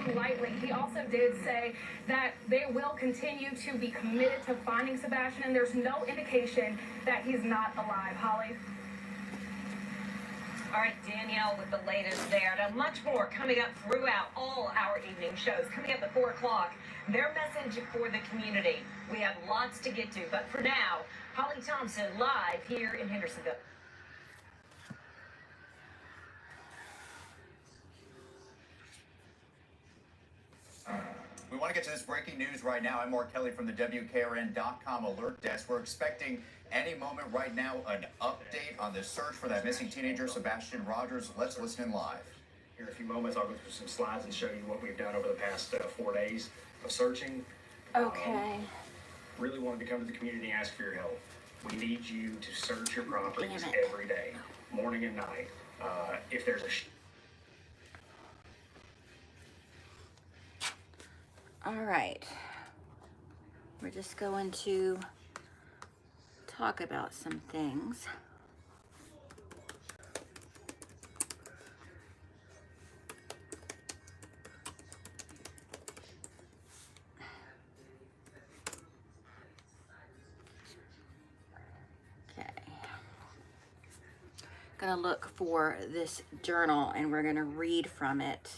him lightly. He also did say that they will continue to be committed to finding Sebastian, and there's no indication that he's not alive. Holly? All right, Danielle with the latest there. Now, much more coming up throughout all our evening shows. Coming up at 4 o'clock, their message for the community. We have lots to get to, but for now, Holly Thompson live here in Hendersonville. We want to get to this breaking news right now. I'm Mark Kelly from the WKRN.com alert desk. We're expecting any moment right now an update on the search for that missing teenager, Sebastian Rogers. Let's listen in live. Here in a few moments, I'll go through some slides and show you what we've done over the past 4 days of searching. Okay. Really wanted to come to the community and ask for your help. We need you to search your properties every day, morning and night. If there's a All right. We're just going to talk about some things. Okay. Gonna look for this journal and we're gonna read from it.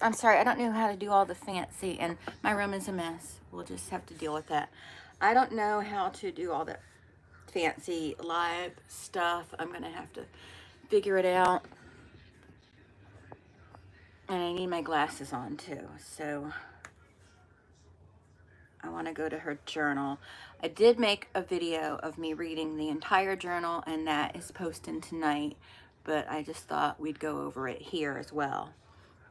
I'm sorry, I don't know how to do all the fancy, and my room is a mess. We'll just have to deal with that. I don't know how to do all the fancy live stuff. I'm gonna have to figure it out. And I need my glasses on too, so I wanna go to her journal. I did make a video of me reading the entire journal, and that is posted tonight, but I just thought we'd go over it here as well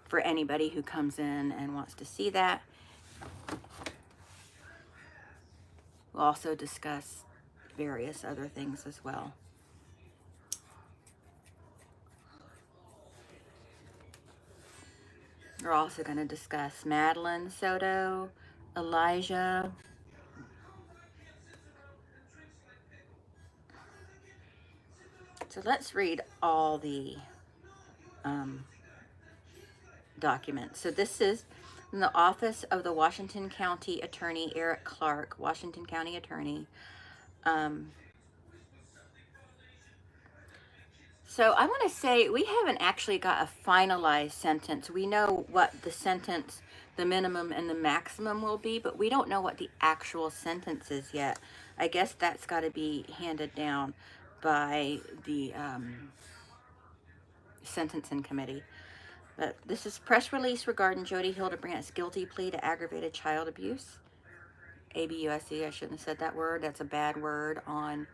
for anybody who comes in and wants to see that. We'll also discuss various other things as well. We're also going to discuss Madeline Soto, Elijah, so let's read all the documents. So this is in the office of the Washington County Attorney Eric Clark, Washington County Attorney. So I want to say we haven't actually got a finalized sentence. We know what the sentence, the minimum and the maximum will be, but we don't know what the actual sentence is yet. I guess that's got to be handed down by the sentencing committee. But this is press release regarding Jodi Hildebrandt's guilty plea to aggravated child abuse. ABUSC, I shouldn't have said that word. That's a bad word on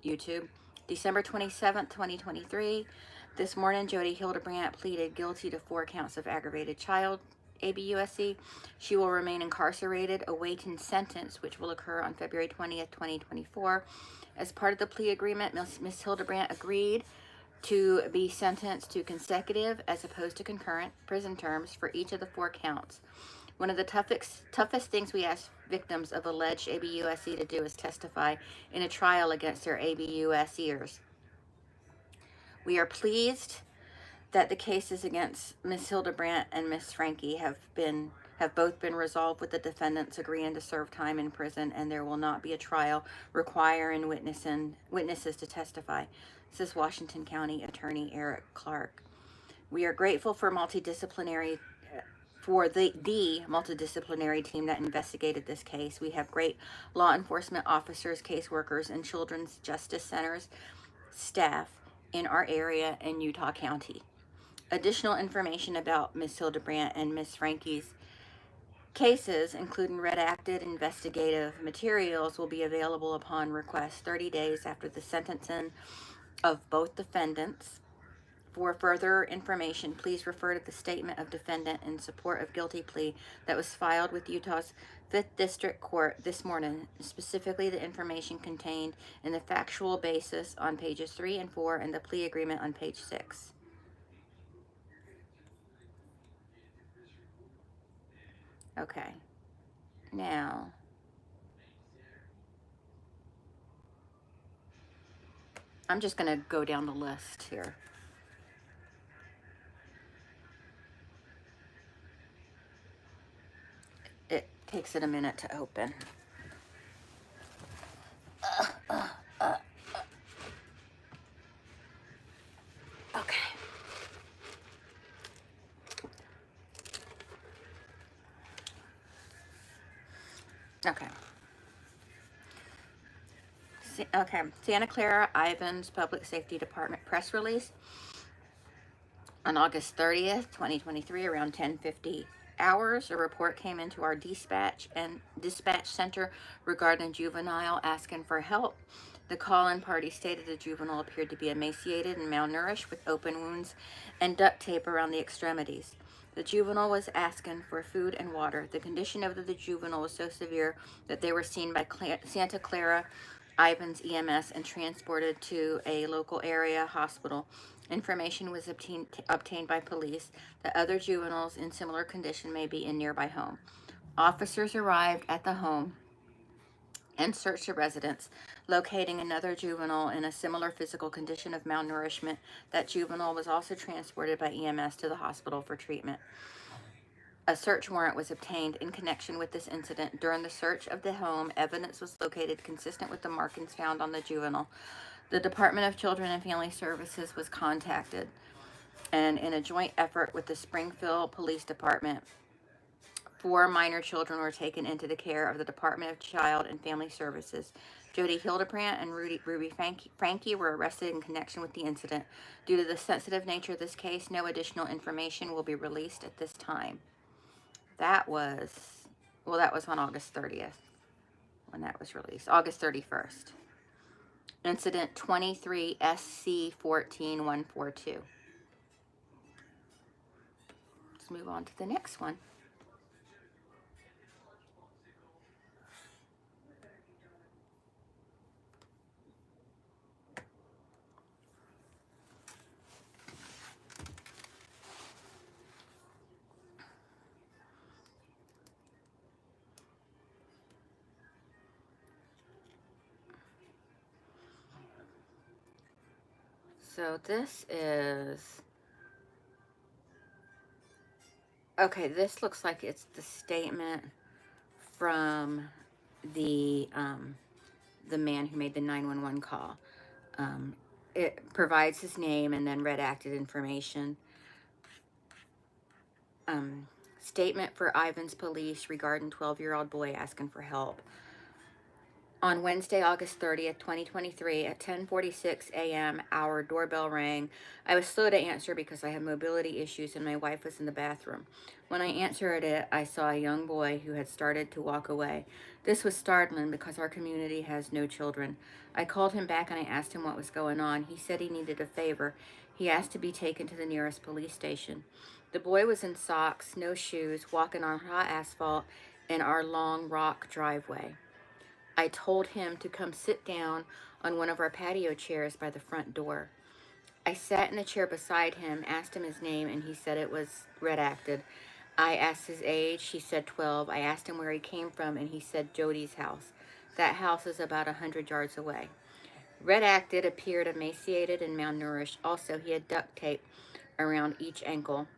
YouTube. December 27th, 2023. This morning, Jodi Hildebrandt pleaded guilty to 4 counts of aggravated child ABUSC. She will remain incarcerated, awaiting sentence, which will occur on February 20th, 2024. As part of the plea agreement, Ms. Hildebrandt agreed to be sentenced to consecutive as opposed to concurrent prison terms for each of the 4 counts. One of the toughest things we ask victims of alleged ABUSC to do is testify in a trial against their ABUSers. We are pleased that the cases against Ms. Hildebrandt and Ms. Franke have both been resolved with the defendants agreeing to serve time in prison, and there will not be a trial requiring witnesses to testify. This is Washington County Attorney Eric Clark. We are grateful for the multidisciplinary team that investigated this case. We have great law enforcement officers, caseworkers, and children's justice centers staff in our area in Utah County. Additional information about Ms. Hildebrandt and Ms. Franke's cases, including redacted investigative materials, will be available upon request 30 days after the sentencing of both defendants. For further information, please refer to the statement of defendant in support of guilty plea that was filed with Utah's 5th District Court this morning, specifically the information contained in the factual basis on pages 3 and 4 and the plea agreement on page 6. Okay, now I'm just going to go down the list here. Takes it a minute to open. Okay. Okay. Okay. Santa Clara Ivans Public Safety Department press release on August 30th, 2023, around 10:50 hours. A report came into our dispatch center regarding a juvenile asking for help. The call-in party stated the juvenile appeared to be emaciated and malnourished with open wounds and duct tape around the extremities. The juvenile was asking for food and water. The condition of the juvenile was so severe that they were seen by Santa Clara Ivans EMS and transported to a local area hospital. Information was obtained by police that other juveniles in similar condition may be in nearby home. Officers arrived at the home and searched the residence, locating another juvenile in a similar physical condition of malnourishment. That juvenile was also transported by EMS to the hospital for treatment. A search warrant was obtained in connection with this incident. During the search of the home, evidence was located consistent with the markings found on the juvenile. The Department of Children and Family Services was contacted, and in a joint effort with the Springfield Police Department, 4 minor children were taken into the care of the Department of Child and Family Services. Jody Hildebrandt and Ruby Frankie were arrested in connection with the incident. Due to the sensitive nature of this case, no additional information will be released at this time. That was on August 30th when that was released. August 31st. Incident 23 SC 14142. Let's move on to the next one. So this is, okay, this looks like it's the statement from the man who made the 911 call. It provides his name and then redacted information. Statement for Ivans Police regarding 12-year-old boy asking for help. On Wednesday, August 30th, 2023, at 10:46 a.m., our doorbell rang. I was slow to answer because I have mobility issues and my wife was in the bathroom. When I answered it, I saw a young boy who had started to walk away. This was startling because our community has no children. I called him back and I asked him what was going on. He said he needed a favor. He asked to be taken to the nearest police station. The boy was in socks, no shoes, walking on hot asphalt in our long rock driveway. I told him to come sit down on one of our patio chairs by the front door. I sat in the chair beside him, asked him his name, and he said it was redacted. I asked his age. He said 12. I asked him where he came from, and he said Jody's house. That house is about 100 yards away. Redacted appeared emaciated and malnourished. Also, he had duct tape around each ankle.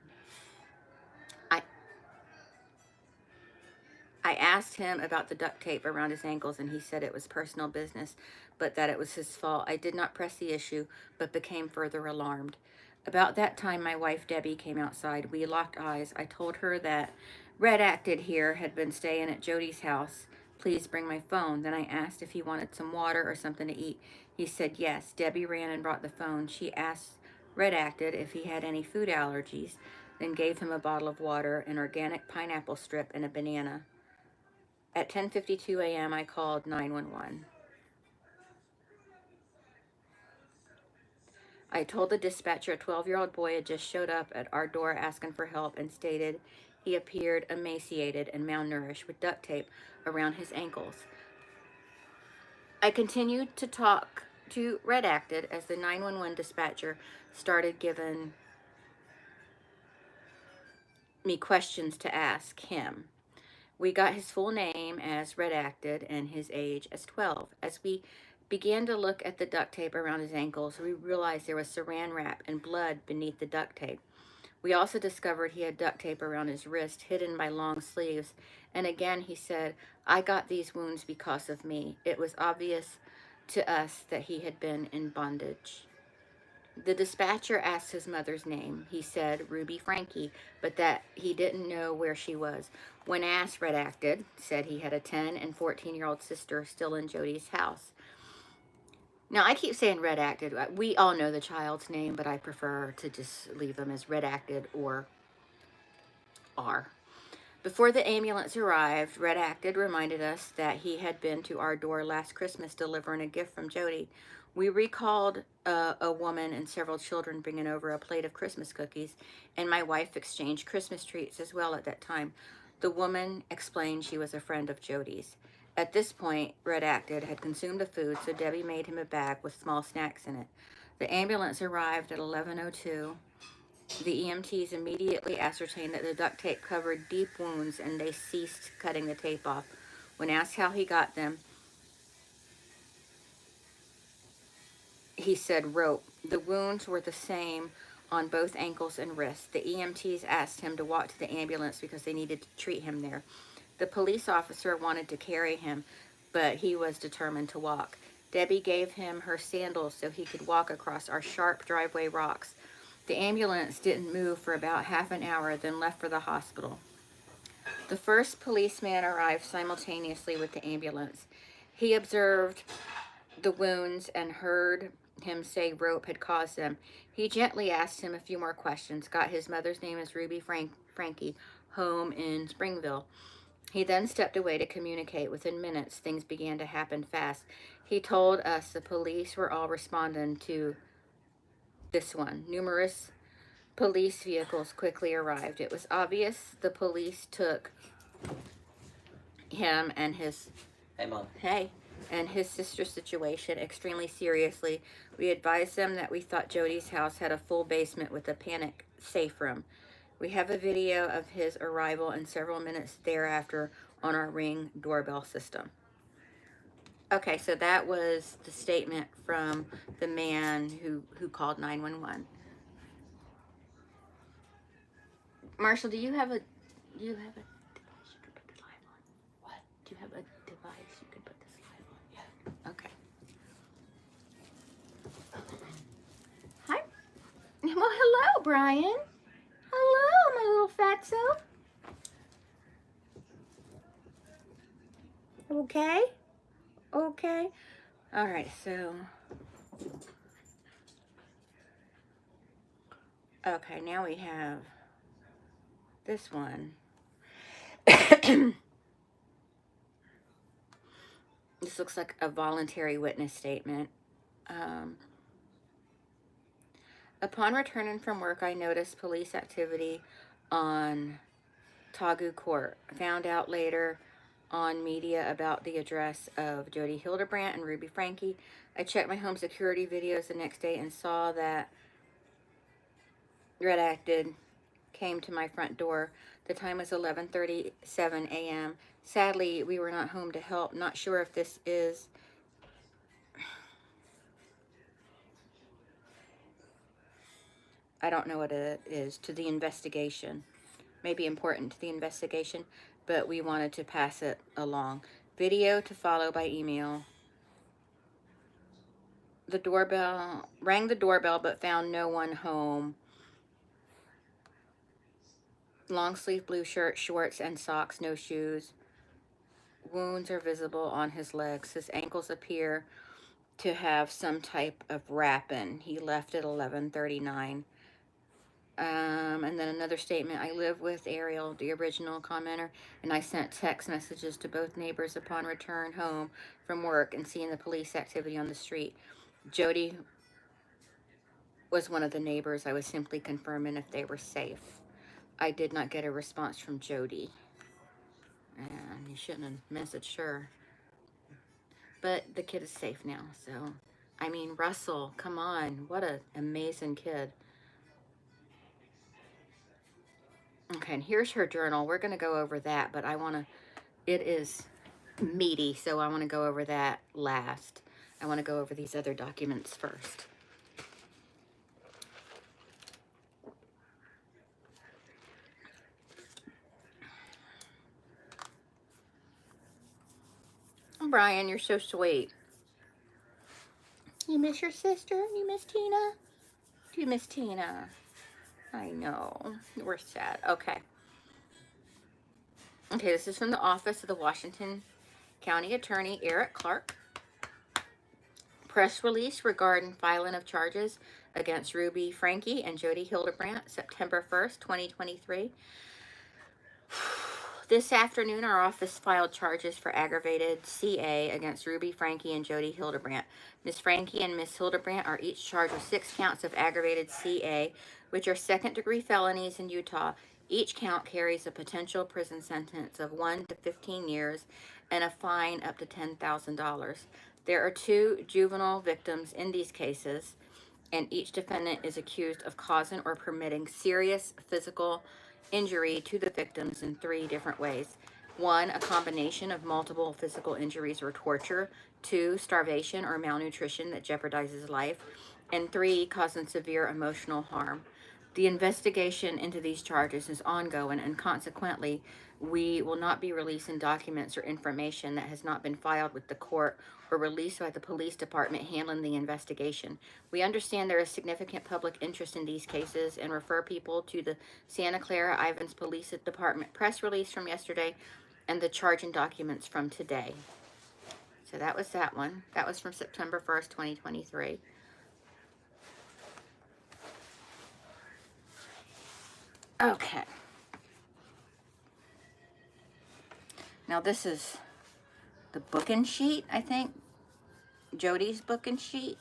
I asked him about the duct tape around his ankles, and he said it was personal business, but that it was his fault. I did not press the issue, but became further alarmed. About that time, my wife, Debbie, came outside. We locked eyes. I told her that redacted here had been staying at Jody's house. Please bring my phone. Then I asked if he wanted some water or something to eat. He said yes. Debbie ran and brought the phone. She asked redacted if he had any food allergies, then gave him a bottle of water, an organic pineapple strip, and a banana. At 10:52 a.m., I called 911. I told the dispatcher a 12-year-old boy had just showed up at our door asking for help and stated he appeared emaciated and malnourished with duct tape around his ankles. I continued to talk to redacted as the 911 dispatcher started giving me questions to ask him. We got his full name as redacted and his age as 12. As we began to look at the duct tape around his ankles, we realized there was saran wrap and blood beneath the duct tape. We also discovered he had duct tape around his wrist, hidden by long sleeves, And again, he said, I got these wounds because of me. It was obvious to us that he had been in bondage. The dispatcher asked his mother's name. He said Ruby Frankie, but that he didn't know where she was. When asked, redacted, said he had a 10 and 14-year-old sister still in Jody's house. Now, I keep saying redacted. We all know the child's name, but I prefer to just leave them as redacted or R. Before the ambulance arrived, redacted reminded us that he had been to our door last Christmas delivering a gift from Jody. We recalled a woman and several children bringing over a plate of Christmas cookies, and my wife exchanged Christmas treats as well at that time. The woman explained she was a friend of Jody's. At this point, redacted had consumed the food, so Debbie made him a bag with small snacks in it. The ambulance arrived at 11:02. The EMTs immediately ascertained that the duct tape covered deep wounds, and they ceased cutting the tape off. When asked how he got them, he said rope. The wounds were the same on both ankles and wrists. The EMTs asked him to walk to the ambulance because they needed to treat him there. The police officer wanted to carry him, but he was determined to walk. Debbie gave him her sandals so he could walk across our sharp driveway rocks. The ambulance didn't move for about half an hour, then left for the hospital. The first policeman arrived simultaneously with the ambulance. He observed the wounds and heard him say rope had caused them. He gently asked him a few more questions, got his mother's name as Ruby Frankie, home in Springville. He then stepped away to communicate. Within minutes, things began to happen fast. He told us the police were all responding to this one. Numerous police vehicles quickly arrived. It was obvious the police took him and his and his sister's situation extremely seriously. We advised them that we thought Jody's house had a full basement with a panic safe room. We have a video of his arrival and several minutes thereafter on our Ring doorbell system. Okay, so that was the statement from the man who called 911. Marshall, do you have a device you can put the live on? What? Do you have a device you can put this live on? Yeah. Okay. Hi. Well, hello, Brian. Hello, my little fatso. Okay. Okay. All right, so. Okay, now we have this one. This looks like a voluntary witness statement. Upon returning from work, I noticed police activity on Tagu Court. Found out later on media about the address of Jody Hildebrandt and Ruby Frankie. I checked my home security videos the next day and saw that redacted came to my front door. The time was 11:37 a.m. Sadly, we were not home to help. Not sure if this is I don't know what it is to the investigation. Maybe important to the investigation, but we wanted to pass it along. Video to follow by email. The doorbell, rang the doorbell, but found no one home. Long sleeve blue shirt, shorts and socks, no shoes. Wounds are visible on his legs. His ankles appear to have some type of wrapping. He left at 11:39. And then another statement. I live with Ariel, the original commenter, and I sent text messages to both neighbors upon return home from work and seeing the police activity on the street. Jody was one of the neighbors. I was simply confirming if they were safe. I did not get a response from Jody. And you shouldn't have messaged her. But the kid is safe now, so. I mean, Russell, come on. What an amazing kid. Okay, and here's her journal. We're going to go over that, but it is meaty, so I want to go over that last. I want to go over these other documents first. Brian, you're so sweet. You miss your sister? You miss Tina? Do you miss Tina? I know. We're sad. Okay. Okay, this is from the office of the Washington County Attorney Eric Clark. Press release regarding filing of charges against Ruby Franke and Jody Hildebrandt, September 1st, 2023. This afternoon, our office filed charges for aggravated CA against Ruby Franke and Jody Hildebrandt. Ms. Franke and Ms. Hildebrandt are each charged with 6 counts of aggravated CA, which are second-degree felonies in Utah. Each count carries a potential prison sentence of 1 to 15 years and a fine up to $10,000. There are 2 juvenile victims in these cases, and each defendant is accused of causing or permitting serious physical injury to the victims in 3 different ways. 1, a combination of multiple physical injuries or torture. 2, starvation or malnutrition that jeopardizes life. And 3, causing severe emotional harm. The investigation into these charges is ongoing, and consequently, we will not be releasing documents or information that has not been filed with the court or released by the police department handling the investigation. We understand there is significant public interest in these cases and refer people to the Santa Clara Ivins Police Department press release from yesterday and the charging documents from today. So that was that one. That was from September 1st, 2023. Okay. Now this is the booking sheet, I think. Jody's booking sheet.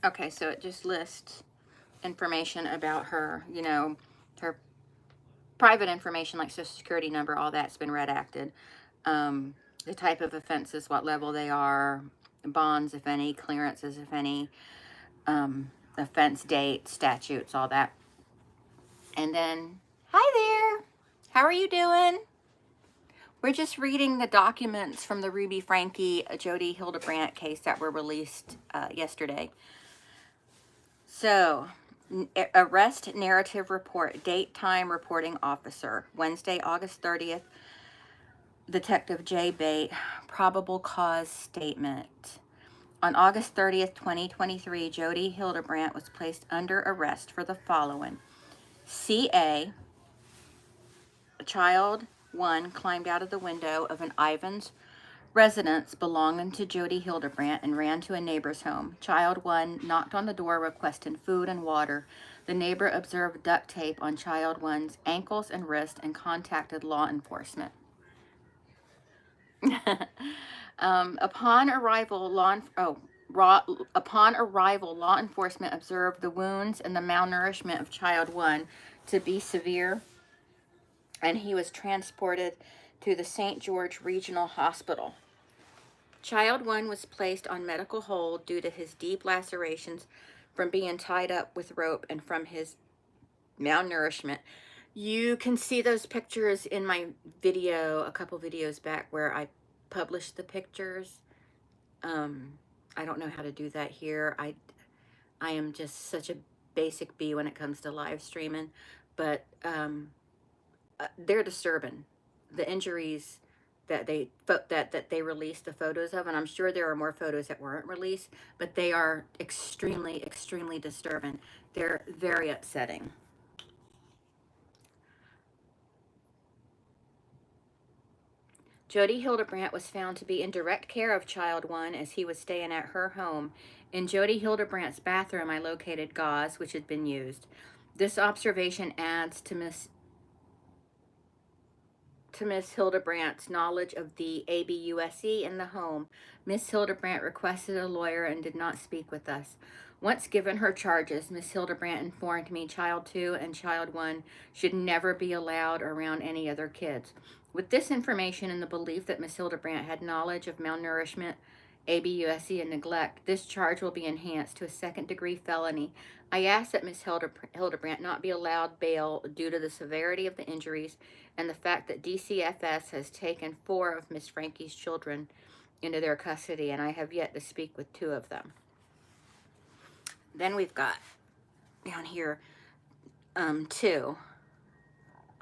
Okay, so it just lists information about her, you know, her private information like social security number, all that's been redacted. The type of offenses, what level they are, bonds, if any, clearances, if any, offense date, statutes, all that. And then, hi there, how are you doing? We're just reading the documents from the Ruby Franke, Jody Hildebrandt case that were released yesterday. So, arrest narrative report, date, time, reporting officer, Wednesday, August 30th, Detective J. Bate, probable cause statement. On August 30th, 2023, Jody Hildebrandt was placed under arrest for the following. CA, child 1 climbed out of the window of an Ivins residence belonging to Jody Hildebrandt and ran to a neighbor's home. Child 1 knocked on the door requesting food and water. The neighbor observed duct tape on Child 1's ankles and wrist and contacted law enforcement. Upon arrival, law enforcement observed the wounds and the malnourishment of Child 1 to be severe, and he was transported to the St. George Regional Hospital. Child 1 was placed on medical hold due to his deep lacerations from being tied up with rope and from his malnourishment. You can see those pictures in my video, a couple videos back, where I published the pictures. I don't know how to do that here. I am just such a basic bee when it comes to live streaming, but they're disturbing. The injuries that they released the photos of, and I'm sure there are more photos that weren't released, but they are extremely, extremely disturbing. They're very upsetting. Jody Hildebrandt was found to be in direct care of Child 1 as he was staying at her home. In Jody Hildebrandt's bathroom, I located gauze which had been used. This observation adds to Miss Hildebrandt's knowledge of the ABUSE in the home. Miss Hildebrandt requested a lawyer and did not speak with us. Once given her charges, Miss Hildebrandt informed me Child 2 and Child 1 should never be allowed around any other kids. With this information and the belief that Miss Hildebrandt had knowledge of malnourishment ABUSE, and neglect, this charge will be enhanced to a second-degree felony. I ask that Ms. Hildebrandt not be allowed bail due to the severity of the injuries and the fact that DCFS has taken 4 of Ms. Frankie's children into their custody, and I have yet to speak with 2 of them. Then we've got down here 2.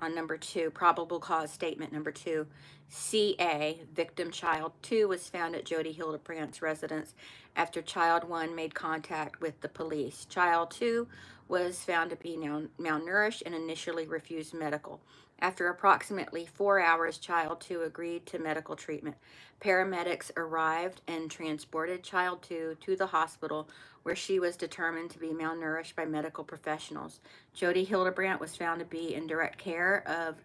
On number 2, probable cause statement number 2, CA, victim child 2 was found at Jody Hildebrandt's residence after child 1 made contact with the police. Child 2 was found to be malnourished and initially refused medical. After approximately 4 hours, child 2 agreed to medical treatment. Paramedics arrived and transported child 2 to the hospital, where she was determined to be malnourished by medical professionals. Jody Hildebrandt was found to be in direct care of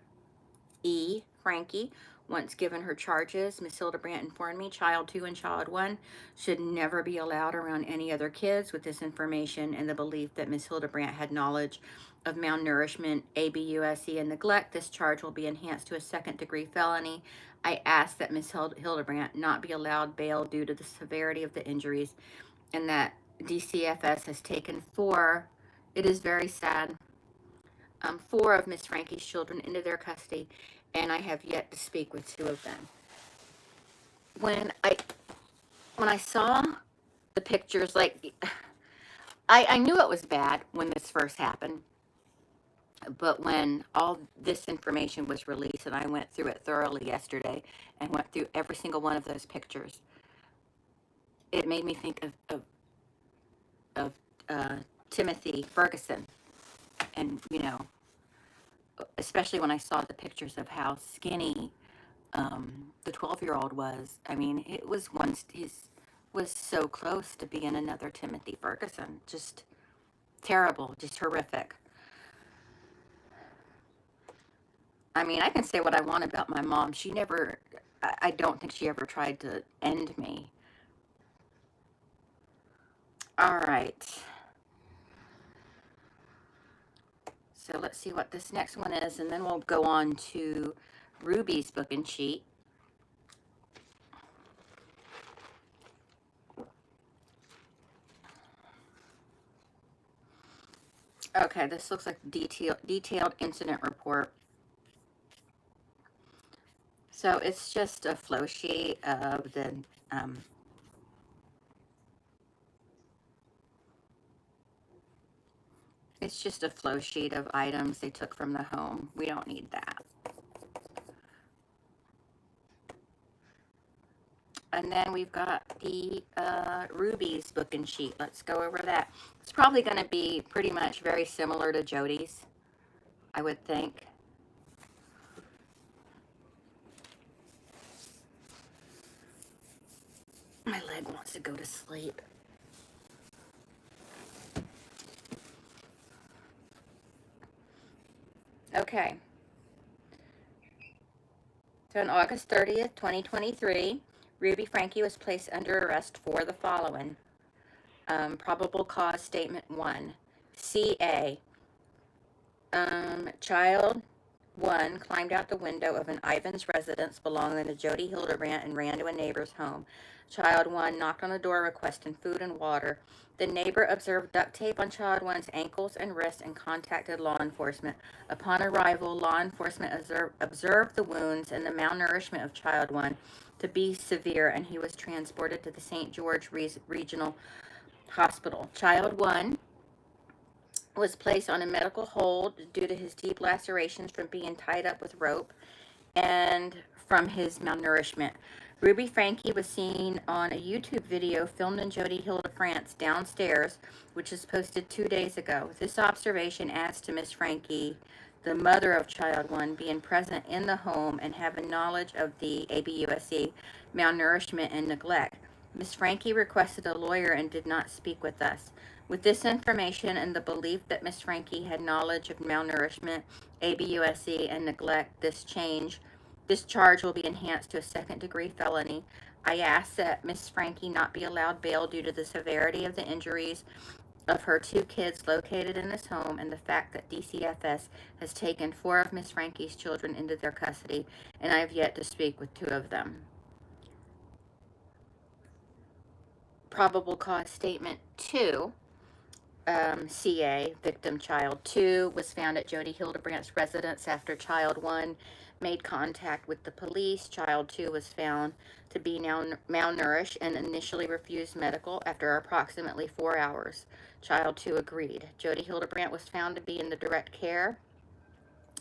E. Frankie. Once given her charges, Ms. Hildebrandt informed me child 2 and child 1 should never be allowed around any other kids. With this information and the belief that Ms. Hildebrandt had knowledge of malnourishment, ABUSE, and neglect, this charge will be enhanced to a second-degree felony. I ask that Ms. Hildebrandt not be allowed bail due to the severity of the injuries, and that DCFS has taken 4, it is very sad, 4 of Miss Frankie's children into their custody, and I have yet to speak with 2 of them. When I saw the pictures, like, I knew it was bad when this first happened, but when all this information was released, and I went through it thoroughly yesterday and went through every single one of those pictures, it made me think of Timothy Ferguson, and especially when I saw the pictures of how skinny the 12-year-old was. I mean, it was he was so close to being another Timothy Ferguson. Just terrible, just horrific. I mean, I can say what I want about my mom. She never, I don't think she ever tried to end me. All right. So let's see what this next one is, and then we'll go on to Ruby's book and cheat. Okay, this looks like detailed incident report. So it's just a flow sheet of the it's just a flow sheet of items they took from the home. We don't need that. And then we've got the Ruby's book and sheet. Let's go over that. It's probably going to be pretty much very similar to Jody's, I would think. My leg wants to go to sleep. Okay. So on August 30th, 2023, Ruby Frankie was placed under arrest for the following. Probable cause statement 1. CA. Child 1 climbed out the window of an Ivins residence belonging to Jody Hildebrandt and ran to a neighbor's home. Child 1 knocked on the door requesting food and water. The neighbor observed duct tape on Child 1's ankles and wrists and contacted law enforcement. Upon arrival, law enforcement observed the wounds and the malnourishment of Child 1 to be severe, and he was transported to the St. George Regional Hospital. Child 1 was placed on a medical hold due to his deep lacerations from being tied up with rope and from his malnourishment. Ruby Frankie was seen on a YouTube video filmed in Jody Hildebrandt's downstairs, which was posted 2 days ago. This observation adds to Miss Frankie, the mother of Child 1, being present in the home and having knowledge of the ABUSE malnourishment and neglect. Miss Frankie requested a lawyer and did not speak with us. With this information and the belief that Miss Frankie had knowledge of malnourishment, ABUSE, and neglect, this charge will be enhanced to a second-degree felony. I ask that Miss Frankie not be allowed bail due to the severity of the injuries of her 2 kids located in this home and the fact that DCFS has taken 4 of Miss Frankie's children into their custody, and I have yet to speak with 2 of them. probable cause statement 2, CA, victim child 2, was found at Jody Hildebrandt's residence after child 1 made contact with the police. Child 2 was found to be now malnourished and initially refused medical. After approximately 4 hours, child 2 agreed. Jody Hildebrandt was found to be in the direct care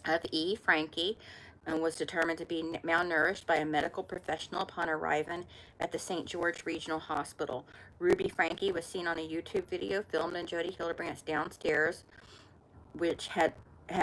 of E. Frankie and was determined to be malnourished by a medical professional upon arriving at the St. George Regional Hospital. Ruby Frankie was seen on a YouTube video filmed in Jody Hildebrandt's downstairs, which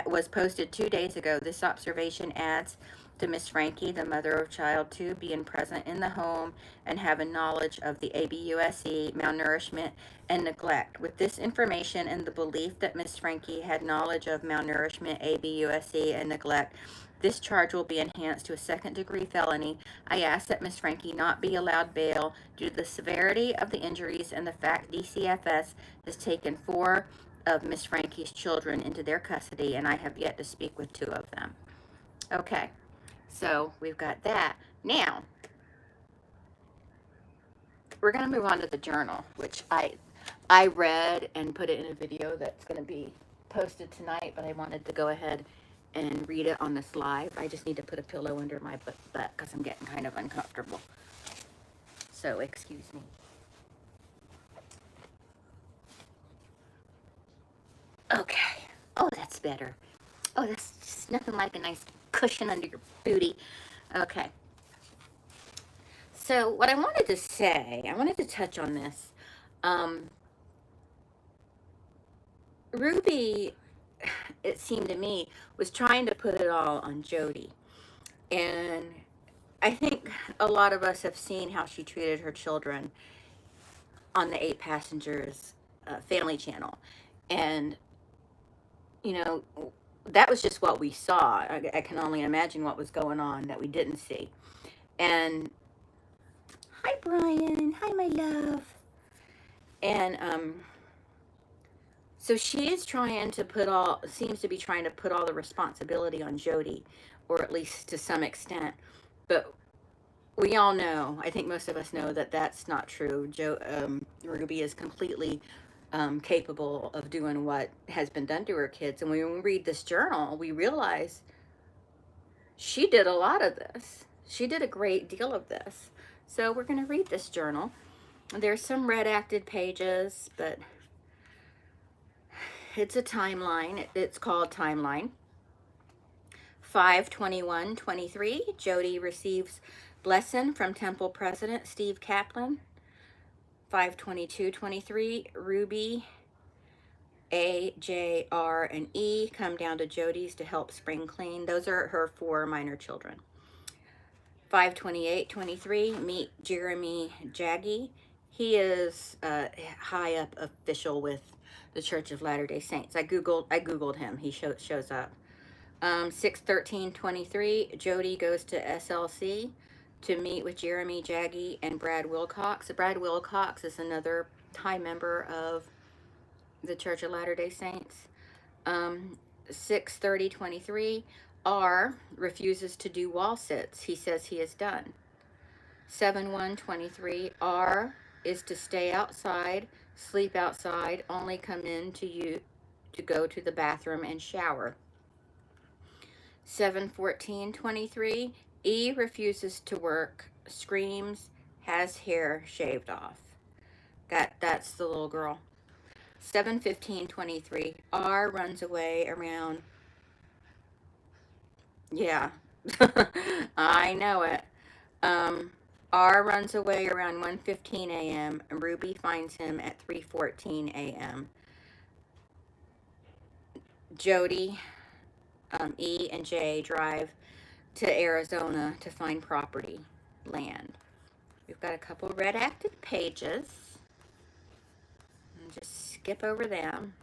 was posted 2 days ago. This observation adds to Miss Frankie, the mother of child 2, being present in the home and having knowledge of the ABUSE, malnourishment, and neglect. With this information and the belief that Miss Frankie had knowledge of malnourishment, ABUSE, and neglect, this charge will be enhanced to a second-degree felony. I ask that Miss Frankie not be allowed bail due to the severity of the injuries and the fact DCFS has taken 4 of Miss Frankie's children into their custody, and I have yet to speak with 2 of them. Okay, so we've got that. Now, we're going to move on to the journal, which I read and put it in a video that's going to be posted tonight, but I wanted to go ahead and read it on this live. I just need to put a pillow under my butt because I'm getting kind of uncomfortable. So, excuse me. Okay. Oh, that's better. Oh, that's just nothing like a nice cushion under your booty. Okay. So, what I wanted to say, I wanted to touch on this. Ruby, it seemed to me, was trying to put it all on Jody. And I think a lot of us have seen how she treated her children on the 8 Passengers Family Channel. And, you know, that was just what we saw. I can only imagine what was going on that we didn't see. And, hi, Brian. Hi, my love. And, so she is trying to seems to be trying to put all the responsibility on Jody, or at least to some extent. But we all know, I think most of us know, that that's not true. Ruby is completely capable of doing what has been done to her kids. And when we read this journal, we realize she did a lot of this. She did a great deal of this. So we're going to read this journal. There's some redacted pages, but it's a timeline. It's called Timeline. 5/21/23, Jody receives blessing from Temple President Steve Kaplan. 5/22/23, Ruby, A, J, R, and E come down to Jody's to help spring clean. Those are her 4 minor children. 5/28/23, meet Jeremy Jaggi. He is a high up official with the Church of Latter-day Saints. I googled him. He shows up. 6/13/23, Jody goes to SLC to meet with Jeremy Jaggi and Brad Wilcox. Brad Wilcox is another high member of the Church of Latter-day Saints. 6/30/23, R refuses to do wall sits. He says he is done. 7/1/23, R is to stay outside, sleep outside, only come in to go to the bathroom and shower. 7/14/23, E refuses to work, screams, has hair shaved off. That's the little girl. 7/15/23, R runs away around. Yeah, I know it. R runs away around 1:15 a.m. and Ruby finds him at 3:14 a.m. Jody, E, and J drive to Arizona to find property, land. We've got a couple redacted pages. And just skip over them.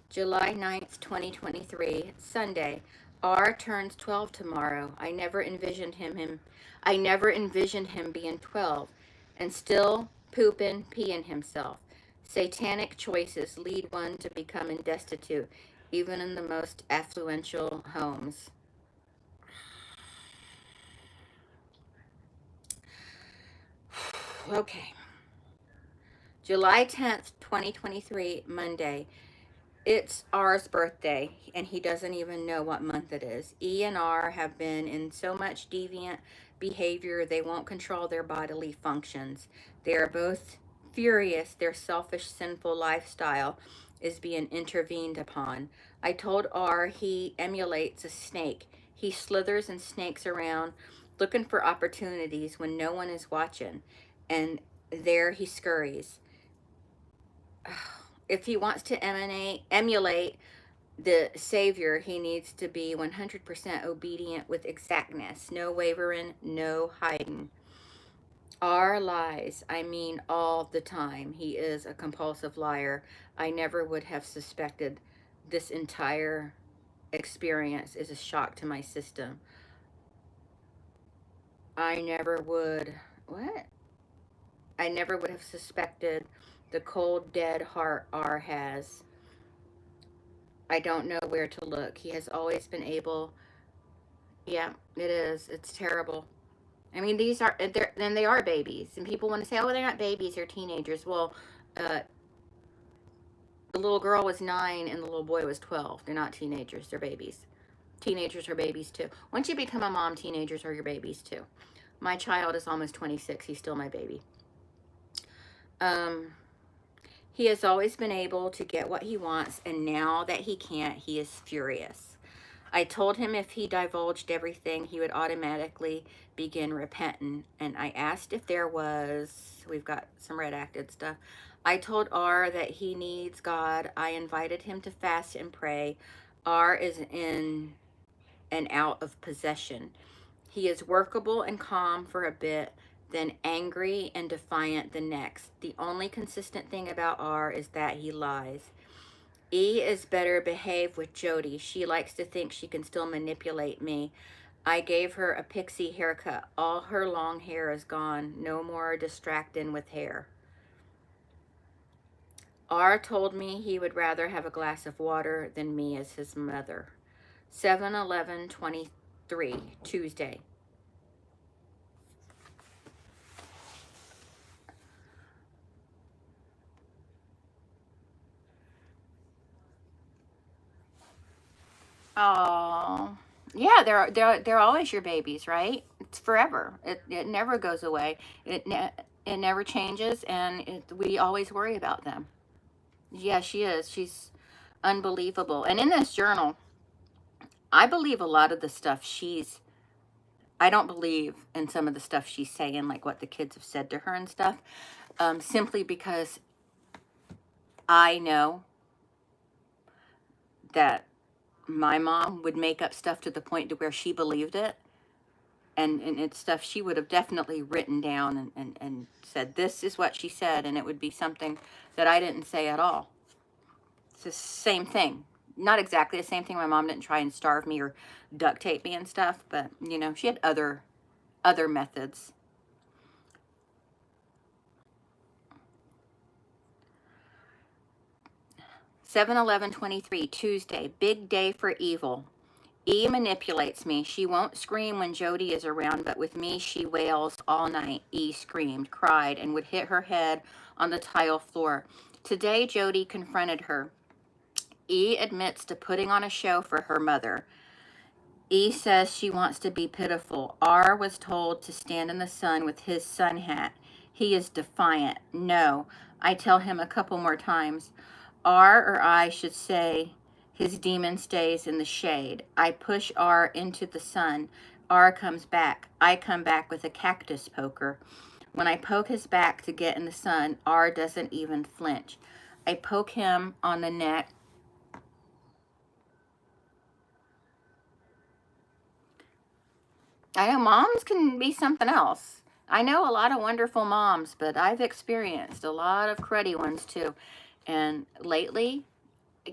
July 9th, 2023, Sunday. R turns 12 tomorrow. I never envisioned him being 12 and still pooping, peeing himself. Satanic choices lead one to becoming destitute, even in the most affluential homes. Okay. July 10th, 2023, Monday. It's R's birthday, and he doesn't even know what month it is. E and R have been in so much deviant behavior, they won't control their bodily functions. They are both furious. Their selfish, sinful lifestyle is being intervened upon. I told R he emulates a snake. He slithers and snakes around, looking for opportunities when no one is watching, and there he scurries. If he wants to emulate the Savior, he needs to be 100% obedient with exactness. No wavering, no hiding. R lies, I mean all the time. He is a compulsive liar. I never would have suspected. This entire experience is a shock to my system. I never would have suspected the cold, dead heart R has. I don't know where to look. He has always been able. Yeah, it is. It's terrible. I mean, then they are babies. And people want to say, oh, they're not babies, they're teenagers. Well, the little girl was 9 and the little boy was 12. They're not teenagers, they're babies. Teenagers are babies too. Once you become a mom, teenagers are your babies too. My child is almost 26. He's still my baby. He has always been able to get what he wants, and now that he can't, he is furious. I told him if he divulged everything, he would automatically begin repenting, and I asked if there was, we've got some redacted stuff. I told R that he needs God. I invited him to fast and pray. R is in and out of possession. He is workable and calm for a bit, then angry and defiant the next. The only consistent thing about R is that he lies. E is better behaved with Jody. She likes to think she can still manipulate me. I gave her a pixie haircut. All her long hair is gone. No more distracting with hair. R told me he would rather have a glass of water than me as his mother. 7/11/23, Tuesday. Oh, yeah, they're always your babies, right? It's forever. It never goes away. It never changes, and we always worry about them. Yeah, she is. She's unbelievable. And in this journal, I believe a lot of the stuff I don't believe in some of the stuff she's saying, like what the kids have said to her and stuff, simply because I know that my mom would make up stuff to the point to where she believed it. And it's stuff she would have definitely written down and said, this is what she said. And it would be something that I didn't say at all. It's the same thing. Not exactly the same thing. My mom didn't try and starve me or duct tape me and stuff. But, you know, she had other methods. (7/11/23) Tuesday. Big day for evil. E manipulates me. She won't scream when Jody is around, but with me she wails all night. E screamed, cried, and would hit her head on the tile floor. Today Jody confronted her. E admits to putting on a show for her mother. E says she wants to be pitiful. R was told to stand in the sun with his sun hat. He is defiant. No. I tell him a couple more times. R, or I should say, his demon stays in the shade. I push R into the sun. R comes back. I come back with a cactus poker. When I poke his back to get in the sun, R doesn't even flinch. I poke him on the neck. I know moms can be something else. I know a lot of wonderful moms, but I've experienced a lot of cruddy ones too. And lately,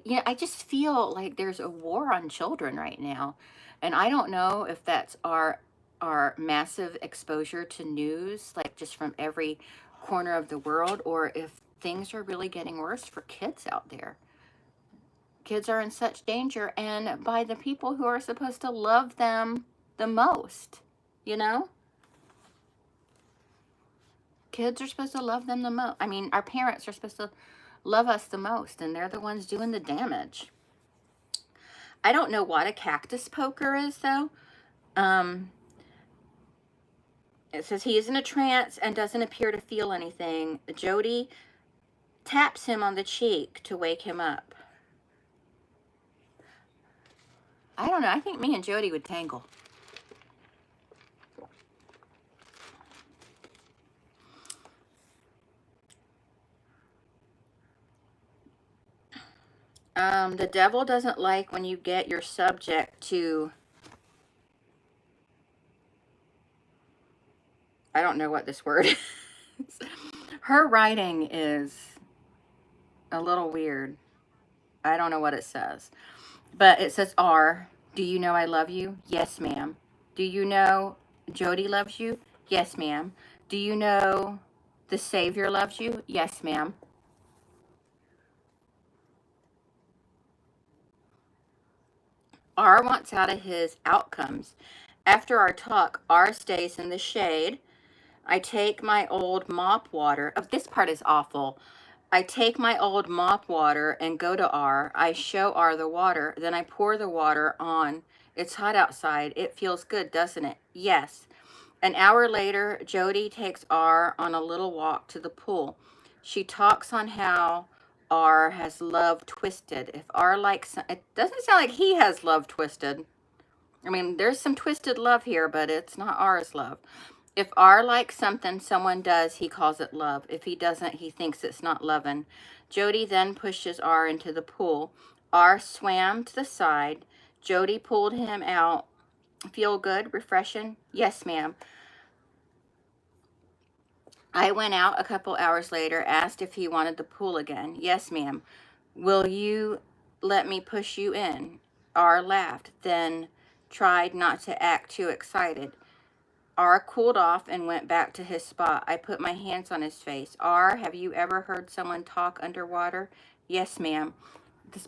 yeah, I just feel like there's a war on children right now. And I don't know if that's our massive exposure to news, like just from every corner of the world, or if things are really getting worse for kids out there. Kids are in such danger, and by the people who are supposed to love them the most, you know? Kids are supposed to love them the most. I mean, our parents are supposed to love us the most, and they're the ones doing the damage. I don't know what a cactus poker is, though. It says he is in a trance and doesn't appear to feel anything. Jody taps him on the cheek to wake him up. I don't know. I think me and Jody would tangle. The devil doesn't like when you get your subject to... I don't know what this word is. Her writing is a little weird. I don't know what it says. But it says R. Do you know I love you? Yes, ma'am. Do you know Jody loves you? Yes, ma'am. Do you know the Savior loves you? Yes, ma'am. R wants out of his outcomes. After our talk, R stays in the shade. I take my old mop water. Oh, this part is awful. I take my old mop water and go to R. I show R the water. Then I pour the water on. It's hot outside. It feels good, doesn't it? Yes. An hour later, Jody takes R on a little walk to the pool. She talks on how R has love twisted. If R likes... It doesn't sound like he has love twisted. I mean, there's some twisted love here, but it's not R's love. If R likes something someone does, he calls it love. If he doesn't, he thinks it's not loving. Jody then pushes R into the pool. R swam to the side. Jody pulled him out. Feel good? Refreshing? Yes, ma'am. I went out a couple hours later, asked if he wanted the pool again. Yes, ma'am. Will you let me push you in? R laughed, then tried not to act too excited. R cooled off and went back to his spot. I put my hands on his face. R, have you ever heard someone talk underwater? Yes, ma'am. This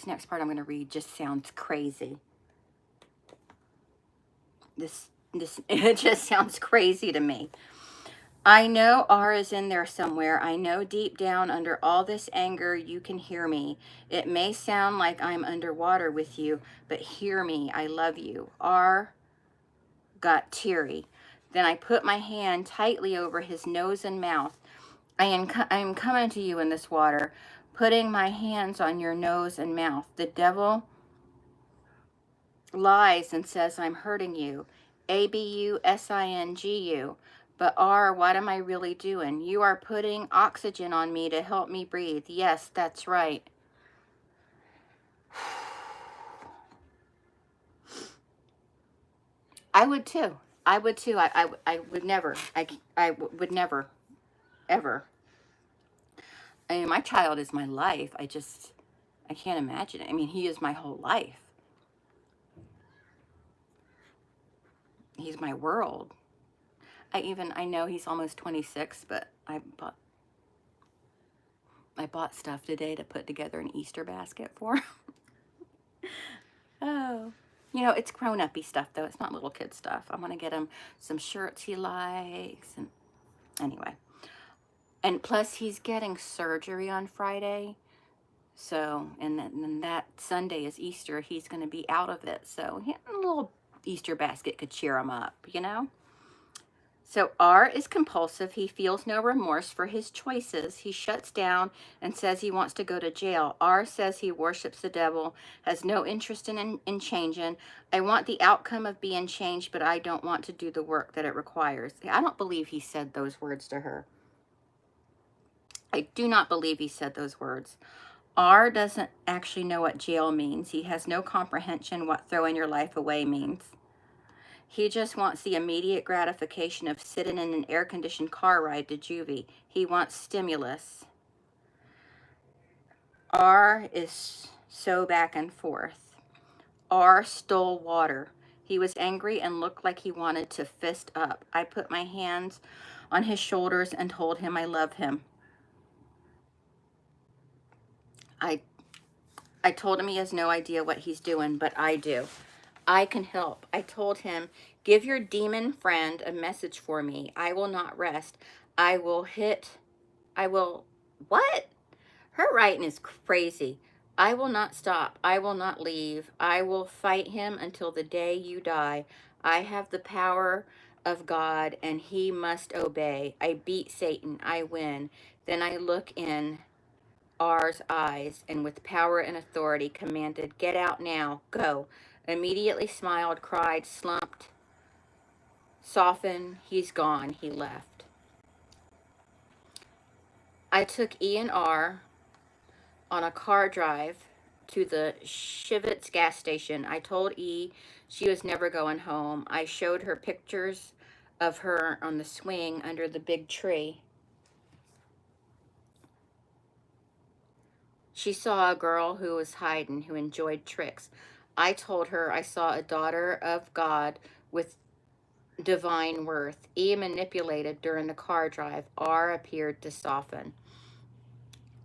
next part I'm going to read just sounds crazy. It just sounds crazy to me. I know R is in there somewhere. I know deep down under all this anger you can hear me. It may sound like I'm underwater with you, but hear me. I love you. R got teary. Then I put my hand tightly over his nose and mouth. I am coming to you in this water, putting my hands on your nose and mouth. The devil lies and says I'm hurting you. ABUSINGU. But R, what am I really doing? You are putting oxygen on me to help me breathe. Yes, that's right. I would too. I would too. I would never. I would never, ever. I mean, my child is my life. I can't imagine it. I mean, he is my whole life. He's my world. I know he's almost 26, but I bought stuff today to put together an Easter basket for him. Oh. You know, it's grown-up-y stuff, though. It's not little kid stuff. I want to get him some shirts he likes. And anyway. And plus, he's getting surgery on Friday. So, and then that Sunday is Easter. He's going to be out of it. So, a little Easter basket could cheer him up, you know? So R is compulsive. He feels no remorse for his choices. He shuts down and says he wants to go to jail. R says he worships the devil, has no interest in changing. I want the outcome of being changed, but I don't want to do the work that it requires. I don't believe he said those words to her. I do not believe he said those words. R doesn't actually know what jail means. He has no comprehension what throwing your life away means. He just wants the immediate gratification of sitting in an air-conditioned car ride to juvie. He wants stimulus. R is so back and forth. R stole water. He was angry and looked like he wanted to fist up. I put my hands on his shoulders and told him I love him. I told him he has no idea what he's doing, but I do. I can help. I told him Give your demon friend a message for me. I will not rest. I will, what? Her writing is crazy. I will not stop. I will not leave. I will fight him until the day you die. I have the power of God and he must obey. I beat Satan. I win. Then I look in R's eyes and with power and authority commanded, get out now, go. Immediately smiled, cried, slumped, softened, he's gone, he left. I took E and R on a car drive to the Shivitz gas station. I told E she was never going home. I showed her pictures of her on the swing under the big tree. She saw a girl who was hiding, who enjoyed tricks. I told her I saw a daughter of God with divine worth. E manipulated during the car drive. R appeared to soften.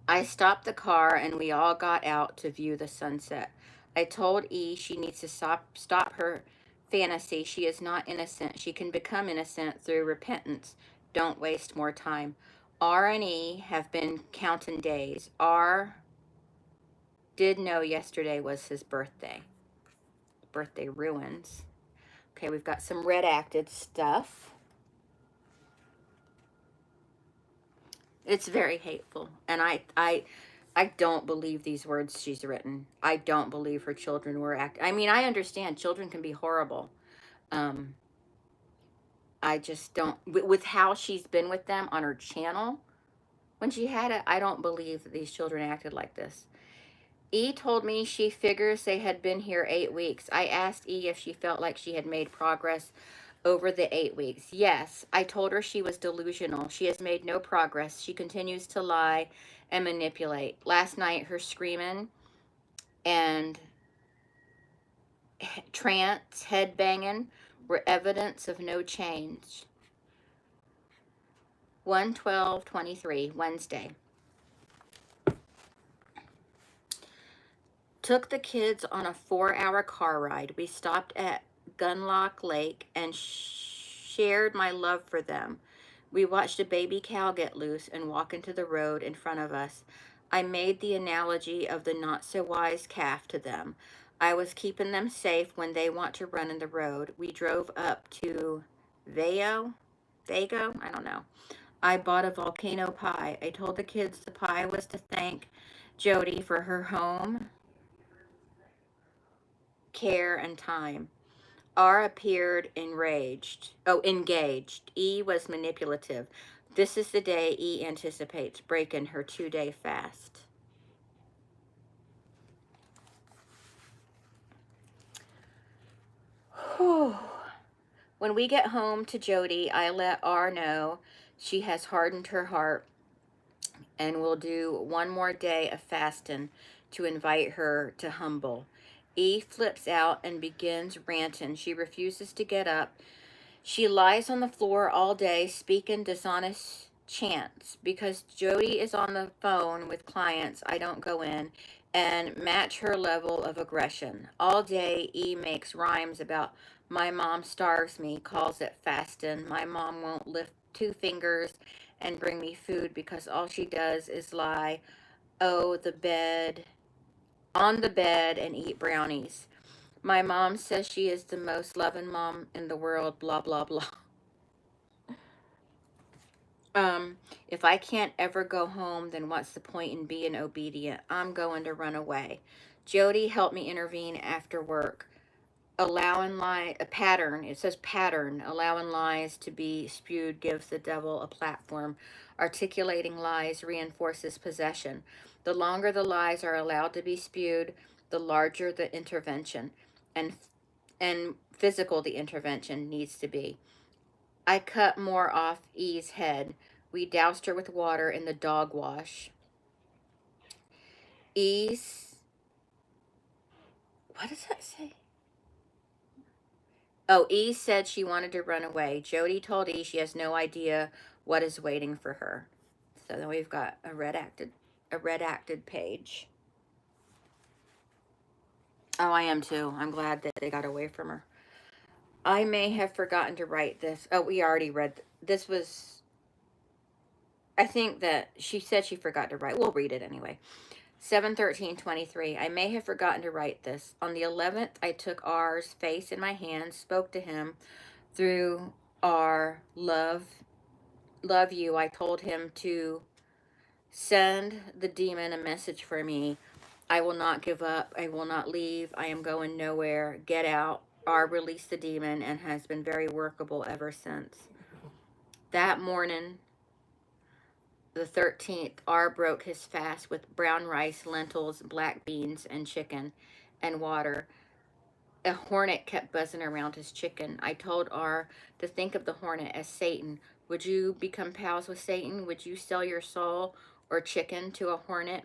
I stopped the car and we all got out to view the sunset. I told E she needs to stop her fantasy. She is not innocent. She can become innocent through repentance. Don't waste more time. R and E have been counting days. R did know yesterday was his birthday. Birthday ruins. Okay, we've got some redacted stuff. It's very hateful. And I don't believe these words she's written. I don't believe her children were I mean, I understand children can be horrible. I just don't, with how she's been with them on her channel, when she had it, I don't believe that these children acted like this. E told me she figures they had been here 8 weeks. I asked E if she felt like she had made progress over the 8 weeks. Yes, I told her she was delusional. She has made no progress. She continues to lie and manipulate. Last night, her screaming and trance, head banging were evidence of no change. 1/12/23, Wednesday. Took the kids on a 4-hour car ride. We stopped at Gunlock Lake and shared my love for them. We watched a baby cow get loose and walk into the road in front of us. I made the analogy of the not-so-wise calf to them. I was keeping them safe when they want to run in the road. We drove up to Vago? I don't know. I bought a volcano pie. I told the kids the pie was to thank Jody for her home, care, and time. R appeared engaged. E was manipulative. This is the day E anticipates breaking her 2-day fast. Whew. When we get home to Jody, I let R know she has hardened her heart and will do one more day of fasting to invite her to humble. E flips out and begins ranting. She refuses to get up. She lies on the floor all day speaking dishonest chants. Because Jody is on the phone with clients, I don't go in and match her level of aggression. All day, E makes rhymes about my mom starves me, calls it fasting. My mom won't lift 2 fingers and bring me food because all she does is lie on the bed and eat brownies. My mom says she is the most loving mom in the world, blah, blah, blah. If I can't ever go home, then what's the point in being obedient? I'm going to run away. Jody helped me intervene after work. Allowing it says pattern, allowing lies to be spewed gives the devil a platform. Articulating lies reinforces possession. The longer the lies are allowed to be spewed, the larger the intervention and physical the intervention needs to be. I cut more off E's head. We doused her with water in the dog wash. E's, what does that say? Oh, E said she wanted to run away. Jody told E she has no idea what is waiting for her. So then we've got a redacted page. Oh, I am too. I'm glad that they got away from her. I may have forgotten to write this. Oh, we already read. This was, I think that she said she forgot to write. We'll read it anyway. 7/13/23. I may have forgotten to write this. On the 11th, I took R's face in my hand, spoke to him through R, love you. I told him to send the demon a message for me. I will not give up. I will not leave. I am going nowhere. Get out. R released the demon and has been very workable ever since. That morning, the 13th, R broke his fast with brown rice, lentils, black beans, and chicken and water. A hornet kept buzzing around his chicken. I told R to think of the hornet as Satan. Would you become pals with Satan? Would you sell your soul or chicken to a hornet?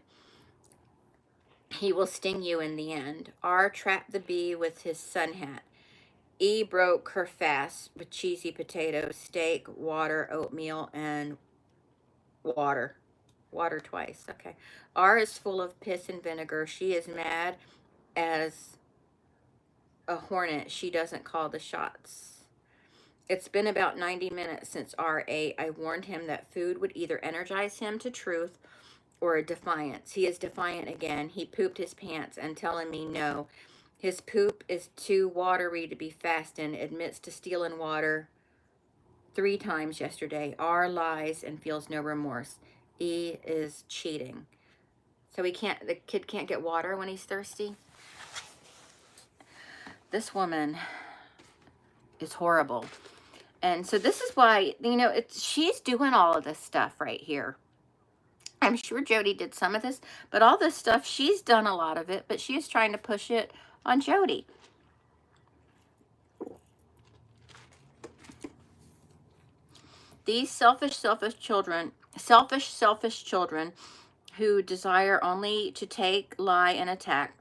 He will sting you in the end. R trapped the bee with his sun hat. E broke her fast with cheesy potatoes, steak, water, oatmeal, and water. Water twice. Okay. R is full of piss and vinegar. She is mad as a hornet. She doesn't call the shots. It's been about 90 minutes since R ate. I warned him that food would either energize him to truth or a defiance. He is defiant again. He pooped his pants and telling me no. His poop is too watery to be fasting. Admits to stealing water 3 times yesterday. R lies and feels no remorse. E is cheating. So the kid can't get water when he's thirsty. This woman is horrible. And so this is why, you know, she's doing all of this stuff right here. I'm sure Jody did some of this, but all this stuff, she's done a lot of it, but she is trying to push it on Jody. These selfish children who desire only to take, lie, and attack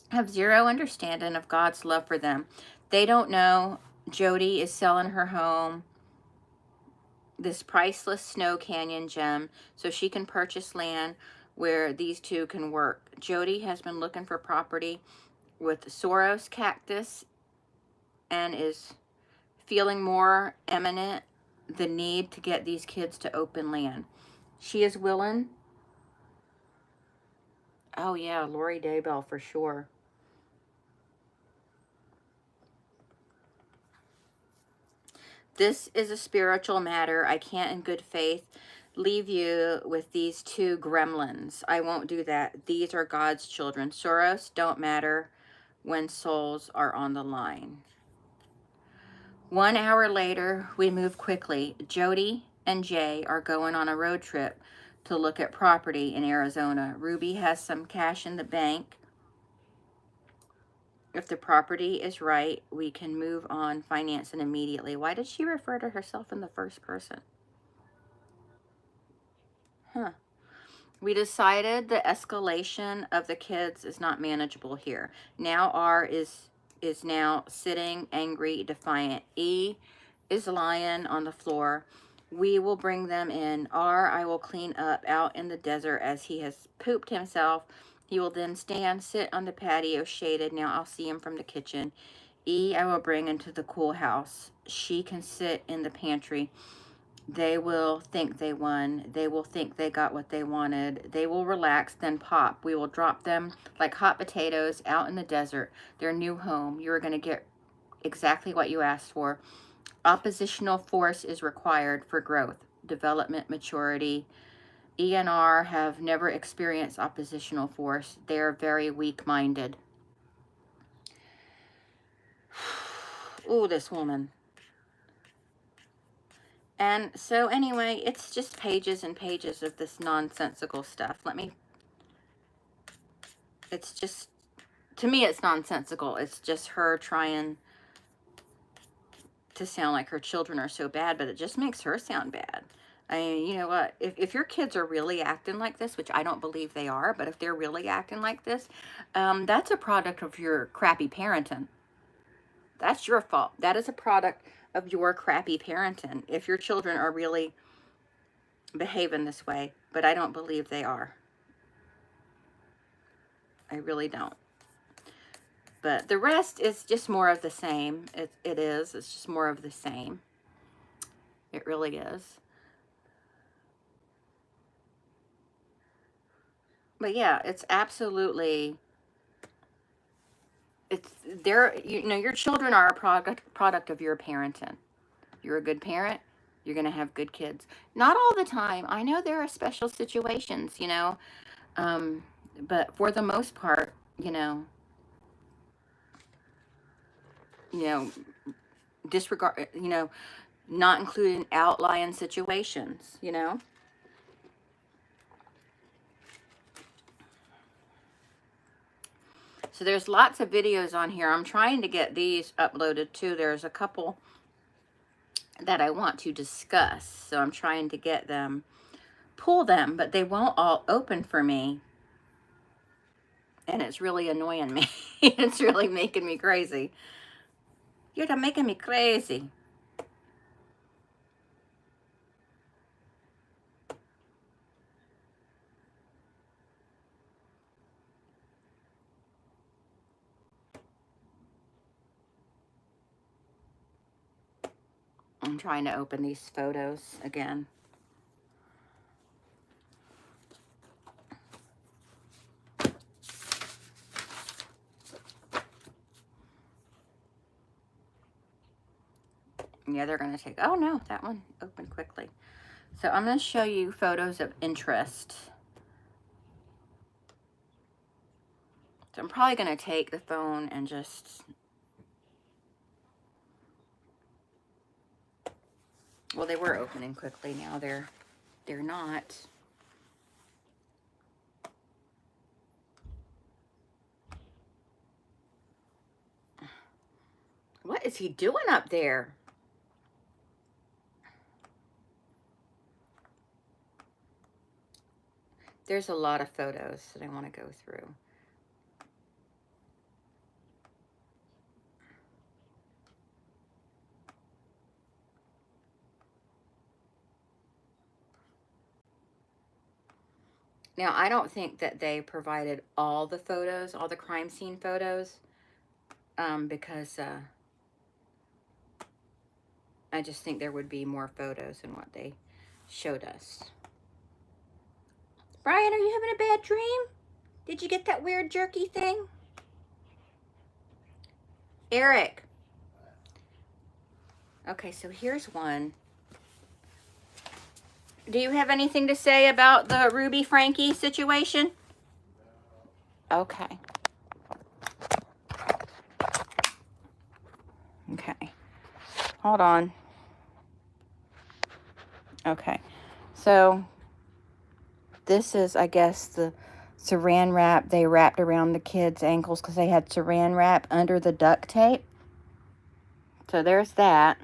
have zero understanding of God's love for them. They don't know Jody is selling her home, this priceless Snow Canyon gem, so she can purchase land where these two can work. Jody has been looking for property with Soros cactus and is feeling more imminent the need to get these kids to open land. She is willing. Oh yeah, Lori Daybell for sure. This is a spiritual matter. I can't in good faith leave you with these 2 gremlins. I won't do that. These are God's children. Soros don't matter when souls are on the line. 1 hour later, we move quickly. Jody and Jay are going on a road trip to look at property in Arizona. Ruby has some cash in the bank. If the property is right, we can move on financing immediately. Why did she refer to herself in the first person? Huh. We decided the escalation of the kids is not manageable here. Now R is now sitting, angry, defiant. E is lying on the floor. We will bring them in. R, I will clean up out in the desert as he has pooped himself. He will then sit on the patio shaded. Now I'll see him from the kitchen. E, I will bring into the cool house. She can sit in the pantry. They will think they won. They will think they got what they wanted. They will relax, then pop. We will drop them like hot potatoes out in the desert, their new home. You are going to get exactly what you asked for. Oppositional force is required for growth, development, maturity. E and R have never experienced oppositional force. They are very weak-minded. Ooh, this woman. And so anyway, it's just pages and pages of this nonsensical stuff. It's just, to me, it's nonsensical. It's just her trying to sound like her children are so bad, but it just makes her sound bad. I mean, you know what? If your kids are really acting like this, which I don't believe they are, but if they're really acting like this, that's a product of your crappy parenting. That's your fault. That is a product of your crappy parenting if your children are really behaving this way, but I don't believe they are. I really don't. But the rest is just more of the same. It is. It's just more of the same. It really is. But yeah, it's absolutely, it's there. You know, your children are a product of your parenting. You're a good parent, you're going to have good kids. Not all the time. I know there are special situations, you know, but for the most part, disregard, not including outlying situations, So there's lots of videos on here. I'm trying to get these uploaded too. There's a couple that I want to discuss. So I'm trying to get them, pull them, but they won't all open for me. And it's really annoying me. It's really making me crazy. You're making me crazy. I'm trying to open these photos again. Yeah, they're going to take, oh no, that one opened quickly. So I'm going to show you photos of interest. So I'm probably going to take the phone and just, well, they were opening quickly. Now they're not. What is he doing up there? There's a lot of photos that I want to go through. Now, I don't think that they provided all the photos, all the crime scene photos, because I just think there would be more photos than what they showed us. Brian, are you having a bad dream? Did you get that weird jerky thing? Eric. Okay, so here's one. Do you have anything to say about the Ruby Frankie situation? Okay. Okay. Hold on. Okay. So this is, I guess, the saran wrap they wrapped around the kids' ankles because they had saran wrap under the duct tape. So there's that.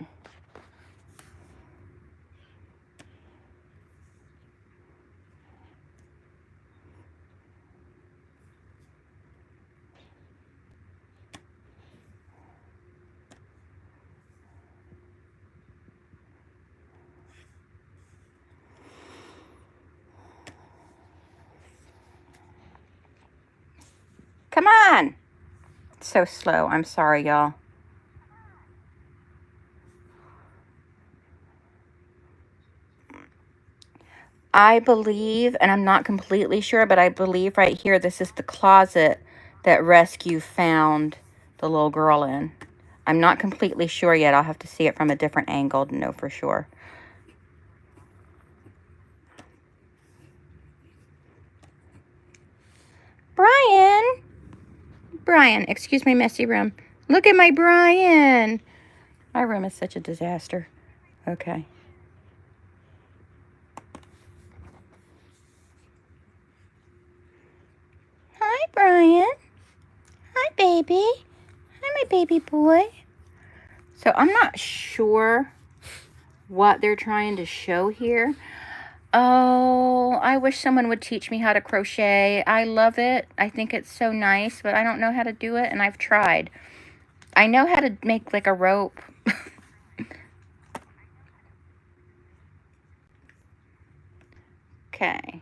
Come on. It's so slow. I'm sorry, y'all. I believe, and I'm not completely sure, but I believe right here, this is the closet that Rescue found the little girl in. I'm not completely sure yet. I'll have to see it from a different angle to know for sure. Brian, excuse my messy room. Look at my Brian. My room is such a disaster. Okay. Hi, Brian. Hi, baby. Hi, my baby boy. So I'm not sure what they're trying to show here. Oh, I wish someone would teach me how to crochet. I love it. I think it's so nice, but I don't know how to do it, and I've tried. I know how to make like a rope. Okay.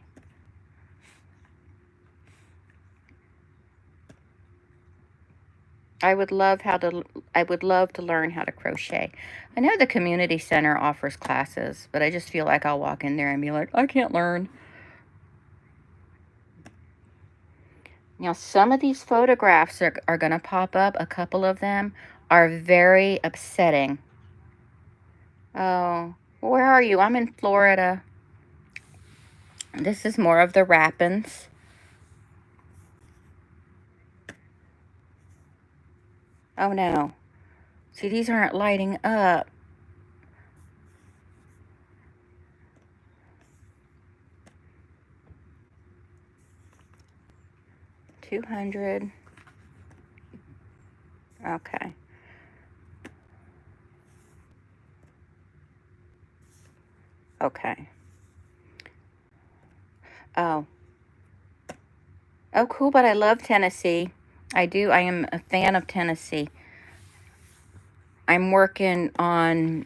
I would love to learn how to crochet. I know the community center offers classes, but I just feel like I'll walk in there and be like, I can't learn. Now, some of these photographs are going to pop up. A couple of them are very upsetting. Oh, where are you? I'm in Florida. This is more of the wrappings. Oh, no. See, these aren't lighting up. $200. Okay. Okay. Oh. Oh, cool, but I love Tennessee. I do. I am a fan of Tennessee. I'm working on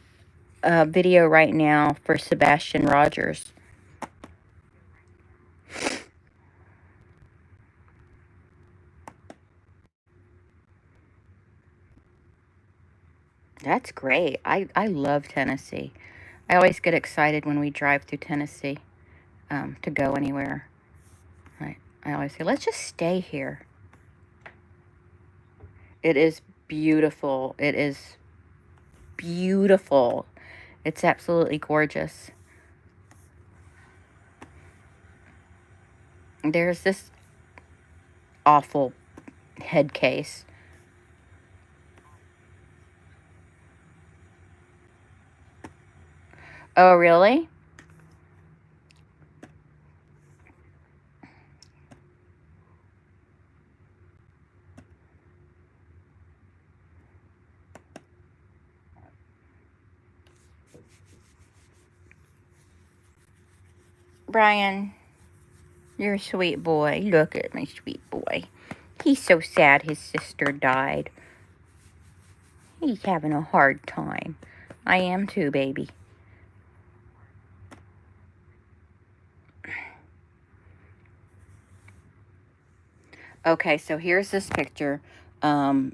a video right now for Sebastian Rogers. That's great. I love Tennessee. I always get excited when we drive through Tennessee to go anywhere. I always say, let's just stay here. It is beautiful. It is beautiful. It's absolutely gorgeous. There's this awful head case. Oh, really? Brian, you're a sweet boy. Look at my sweet boy. He's so sad his sister died. He's having a hard time. I am too, baby. Okay, so here's this picture. There,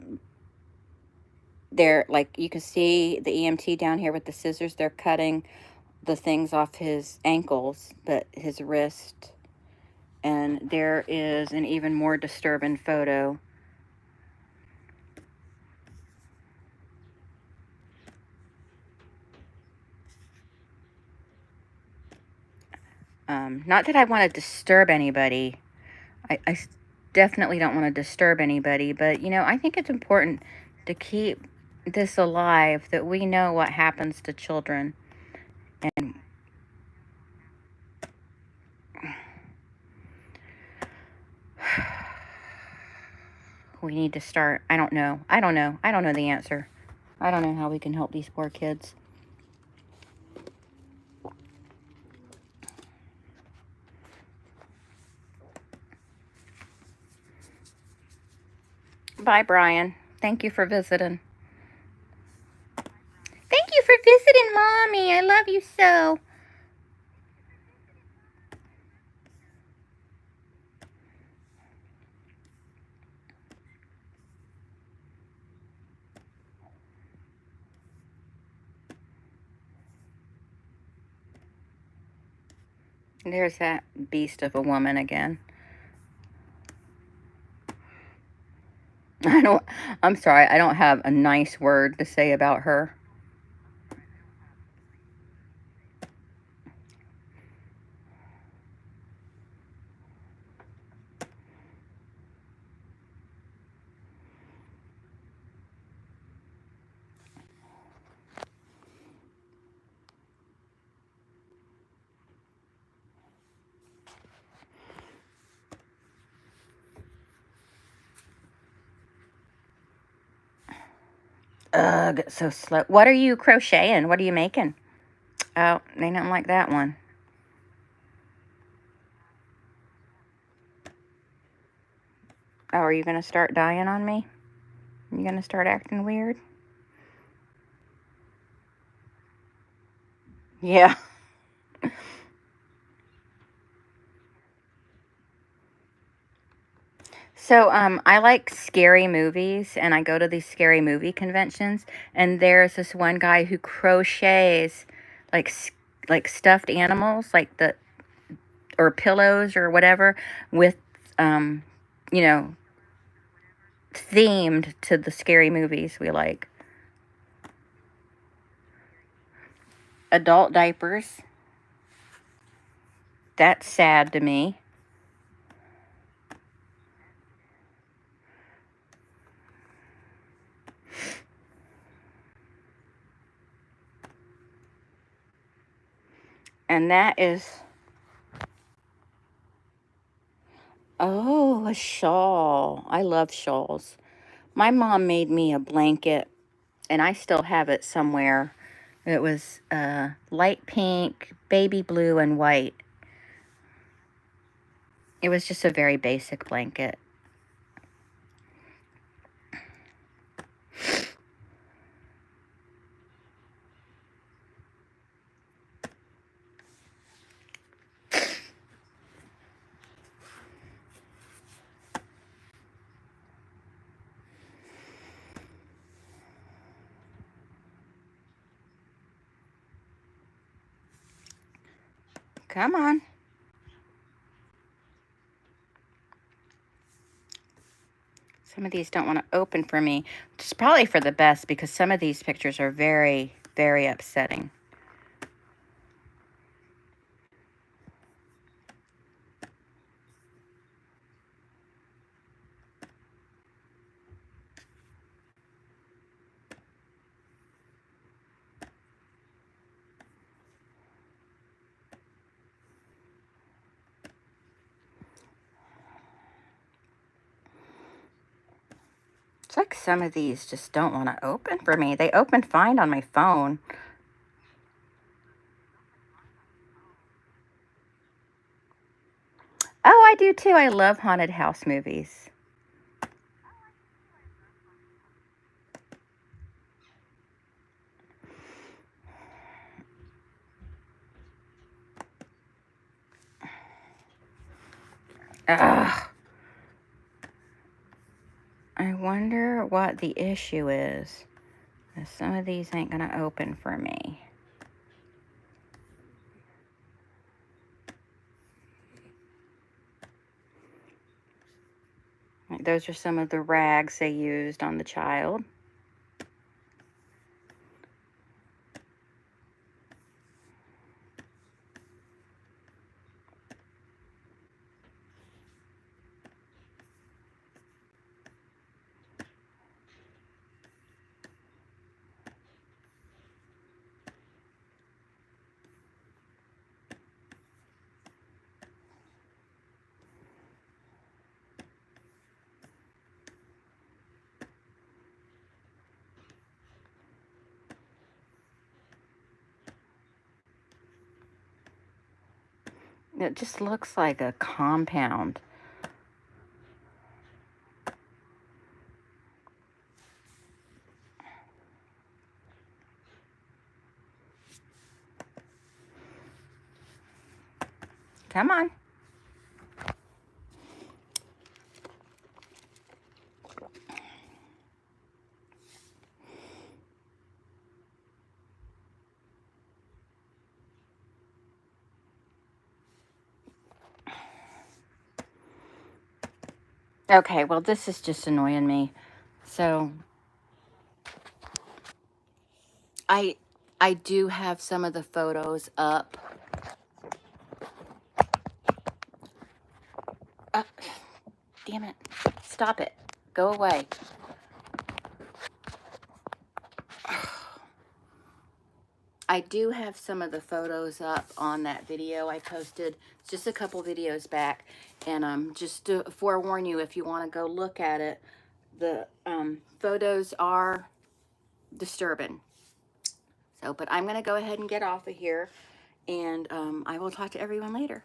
like, you can see the EMT down here with the scissors. They're cutting the things off his ankles, but his wrist. And there is an even more disturbing photo. Not that I want to disturb anybody. I definitely don't want to disturb anybody, but, you know, I think it's important to keep this alive, that we know what happens to children. And we need to start. I don't know the answer. I don't know how we can help these poor kids. Bye, Brian. Thank you for visiting. Thank you for visiting, Mommy. I love you so. There's that beast of a woman again. I'm sorry, I don't have a nice word to say about her. Ugh, it's so slow. What are you crocheting? What are you making? Oh, they don't like that one. Oh, are you going to start dying on me? You going to start acting weird? Yeah. So, I like scary movies, and I go to these scary movie conventions, and there's this one guy who crochets like like stuffed animals, like the or pillows or whatever, with you know, themed to the scary movies we like. Adult diapers. That's sad to me. And that is, oh, a shawl. I love shawls. My mom made me a blanket, and I still have it somewhere. It was light pink, baby blue, and white. It was just a very basic blanket. Come on. Some of these don't want to open for me. It's probably for the best because some of these pictures are very, very upsetting. It's like some of these just don't want to open for me. They open fine on my phone. Oh, I do too. I love haunted house movies. Ugh. I wonder what the issue is. Some of these ain't going to open for me. Those are some of the rags they used on the child. It just looks like a compound. Come on. Okay, well, this is just annoying me. So, I do have some of the photos up. Damn it. Stop it. Go away. I do have some of the photos up on that video I posted just a couple videos back. And just to forewarn you, if you want to go look at it, the photos are disturbing. So, but I'm going to go ahead and get off of here. And I will talk to everyone later.